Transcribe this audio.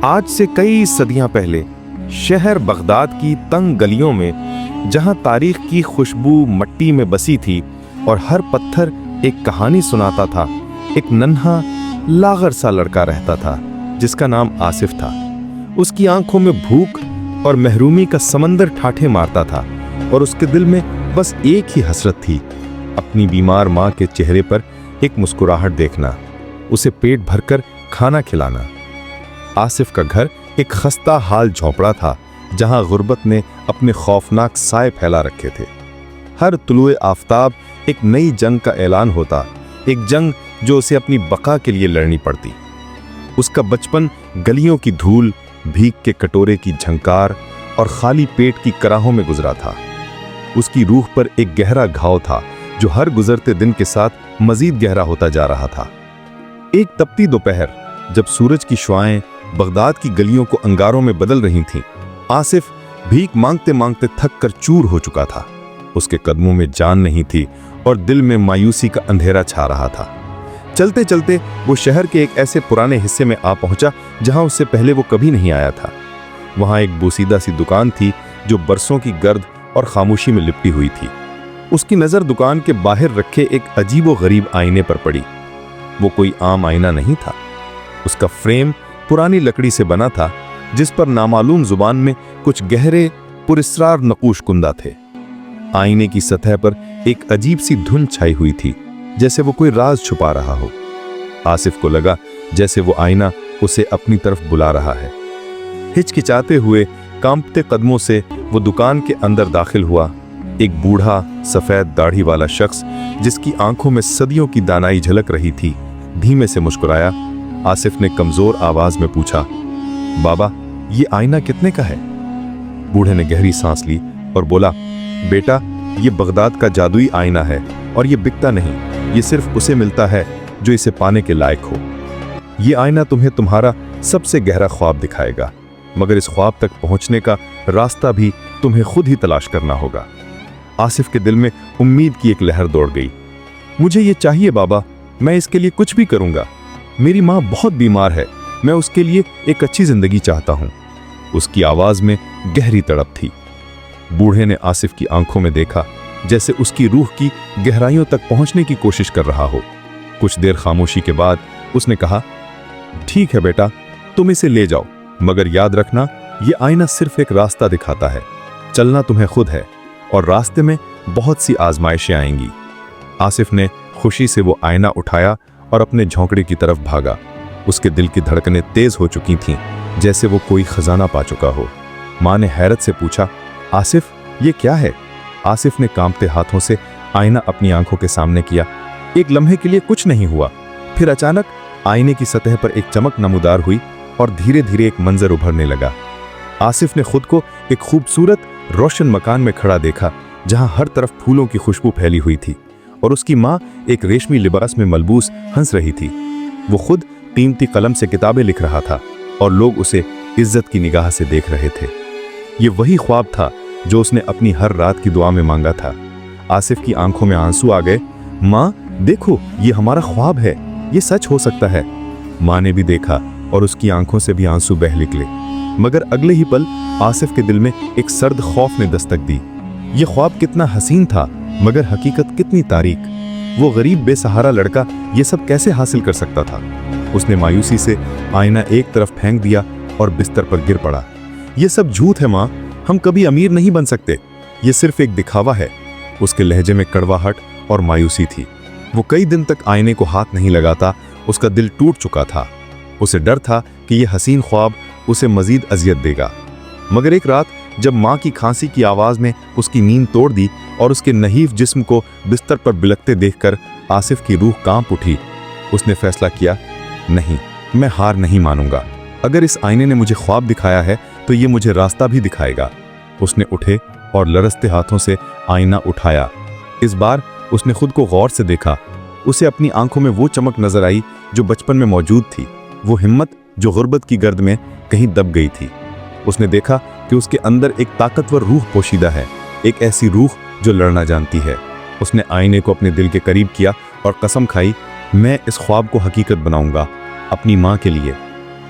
آج سے کئی صدیاں پہلے شہر بغداد کی تنگ گلیوں میں، جہاں تاریخ کی خوشبو مٹی میں بسی تھی اور ہر پتھر ایک کہانی سناتا تھا، ایک ننھا لاغر سا لڑکا رہتا تھا جس کا نام آصف تھا۔ اس کی آنکھوں میں بھوک اور محرومی کا سمندر ٹھاٹھے مارتا تھا، اور اس کے دل میں بس ایک ہی حسرت تھی، اپنی بیمار ماں کے چہرے پر ایک مسکراہٹ دیکھنا، اسے پیٹ بھر کر کھانا کھلانا۔ آصف کا گھر ایک خستہ حال جھونپڑا تھا، جہاں غربت نے اپنے خوفناک سائے پھیلا رکھے تھے۔ ہر طلوع آفتاب ایک نئی جنگ کا اعلان ہوتا، ایک جنگ جو اسے اپنی بقا کے لیے لڑنی پڑتی۔ اس کا بچپن گلیوں کی دھول، بھیگ کے کٹورے کی جھنکار اور خالی پیٹ کی کراہوں میں گزرا تھا۔ اس کی روح پر ایک گہرا گھاؤ تھا جو ہر گزرتے دن کے ساتھ مزید گہرا ہوتا جا رہا تھا۔ ایک تپتی دوپہر، جب سورج کی شعاعیں بغداد کی گلیوں کو انگاروں میں بدل رہی تھیں، آصف بھیک مانگتے مانگتے تھک کر چور ہو چکا تھا۔ اس کے قدموں میں جان نہیں تھی اور دل میں مایوسی کا اندھیرا چھا رہا تھا۔ چلتے چلتے وہ شہر کے ایک ایسے پرانے حصے میں آ پہنچا جہاں اس سے پہلے وہ کبھی نہیں آیا تھا۔ وہاں ایک بوسیدہ سی دکان تھی جو برسوں کی گرد اور خاموشی میں لپٹی ہوئی تھی۔ اس کی نظر دکان کے باہر رکھے ایک عجیب و غریب آئینے پر پڑی۔ وہ کوئی عام آئینہ نہیں تھا۔ اس کا فریم پرانی لکڑی سے بنا تھا، جس پر نامعلوم زبان میں کچھ گہرے پراسرار نقوش کندہ تھے۔ آئینے کی سطح پر ایک عجیب سی دھن چھائی ہوئی تھی، جیسے وہ کوئی راز چھپا رہا ہو۔ آصف کو لگا جیسے وہ آئینہ اسے اپنی طرف بلا رہا ہے۔ ہچکچاتے ہوئے، کانپتے قدموں سے وہ دکان کے اندر داخل ہوا۔ ایک بوڑھا سفید داڑھی والا شخص، جس کی آنکھوں میں صدیوں کی دانائی جھلک رہی تھی، دھیمے سے مسکرایا۔ آصف نے کمزور آواز میں پوچھا، بابا، یہ آئینہ کتنے کا ہے؟ بوڑھے نے گہری سانس لی اور بولا، بیٹا، یہ بغداد کا جادوئی آئینہ ہے اور یہ بکتا نہیں، یہ صرف اسے ملتا ہے جو اسے پانے کے لائق ہو۔ یہ آئینہ تمہیں تمہارا سب سے گہرا خواب دکھائے گا، مگر اس خواب تک پہنچنے کا راستہ بھی تمہیں خود ہی تلاش کرنا ہوگا۔ آصف کے دل میں امید کی ایک لہر دوڑ گئی۔ مجھے یہ چاہیے بابا، میں اس کے لیے کچھ بھی کروں گا۔ میری ماں بہت بیمار ہے، میں اس کے لیے ایک اچھی زندگی چاہتا ہوں۔ اس کی آواز میں گہری تڑپ تھی۔ بوڑھے نے آصف کی آنکھوں میں دیکھا، جیسے اس کی روح کی گہرائیوں تک پہنچنے کی کوشش کر رہا ہو۔ کچھ دیر خاموشی کے بعد اس نے کہا، ٹھیک ہے بیٹا، تم اسے لے جاؤ، مگر یاد رکھنا، یہ آئینہ صرف ایک راستہ دکھاتا ہے، چلنا تمہیں خود ہے، اور راستے میں بہت سی آزمائشیں آئیں گی۔ آصف نے خوشی سے وہ آئینہ اٹھایا اور اپنے جھونکڑے کی طرف بھاگا۔ اس کے دل کی دھڑکنیں تیز ہو چکی تھیں، جیسے وہ کوئی خزانہ پا چکا ہو۔ ماں نے حیرت سے پوچھا، آصف، یہ کیا ہے؟ آصف نے کانپتے ہاتھوں سے آئینہ اپنی آنکھوں کے سامنے کیا۔ ایک لمحے کے لیے کچھ نہیں ہوا، پھر اچانک آئینے کی سطح پر ایک چمک نمودار ہوئی اور دھیرے دھیرے ایک منظر ابھرنے لگا۔ آصف نے خود کو ایک خوبصورت روشن مکان میں کھڑا دیکھا، جہاں ہر طرف پھولوں کی خوشبو پھیلی ہوئی تھی، اور اس کی ماں ایک ریشمی لباس میں ملبوس ہنس رہی تھی۔ وہ خود قیمتی قلم سے کتابیں لکھ رہا تھا، اور لوگ اسے عزت کی نگاہ سے دیکھ رہے تھے۔ یہ وہی خواب تھا جو اس نے اپنی ہر رات کی دعا میں مانگا تھا۔ آصف کی آنکھوں میں آنسو آ گئے۔ ماں، دیکھو، یہ ہمارا خواب ہے، یہ سچ ہو سکتا ہے۔ ماں نے بھی دیکھا اور اس کی آنکھوں سے بھی آنسو بہہ نکلے، مگر اگلے ہی پل آصف کے دل میں ایک سرد خوف نے دستک دی۔ یہ خواب کتنا حسین تھا، مگر حقیقت کتنی تاریک۔ وہ غریب بے سہارا لڑکا یہ سب کیسے حاصل کر سکتا تھا؟ اس نے مایوسی سے آئینہ ایک طرف پھینک دیا اور بستر پر گر پڑا۔ یہ سب جھوٹ ہے ماں، ہم کبھی امیر نہیں بن سکتے، یہ صرف ایک دکھاوا ہے۔ اس کے لہجے میں کڑواہٹ اور مایوسی تھی۔ وہ کئی دن تک آئینے کو ہاتھ نہیں لگاتا، اس کا دل ٹوٹ چکا تھا۔ اسے ڈر تھا کہ یہ حسین خواب اسے مزید اذیت دے گا۔ مگر ایک رات جب ماں کی کھانسی کی آواز نے اس کی نیند توڑ دی اور اس کے نحیف جسم کو بستر پر بلکتے دیکھ کر آصف کی روح کانپ اٹھی، اس نے فیصلہ کیا، نہیں، میں ہار نہیں مانوں گا۔ اگر اس آئینے نے مجھے خواب دکھایا ہے تو یہ مجھے راستہ بھی دکھائے گا۔ اس نے اٹھے اور لرزتے ہاتھوں سے آئینہ اٹھایا۔ اس بار اس نے خود کو غور سے دیکھا۔ اسے اپنی آنکھوں میں وہ چمک نظر آئی جو بچپن میں موجود تھی، وہ ہمت جو غربت کی گرد میں کہیں دب گئی تھی۔ اس نے دیکھا کہ اس کے اندر ایک طاقتور روح پوشیدہ ہے، ایک ایسی روح جو لڑنا جانتی ہے۔ اس نے آئینے کو اپنے دل کے قریب کیا اور قسم کھائی، میں اس خواب کو حقیقت بناؤں گا، اپنی ماں کے لیے۔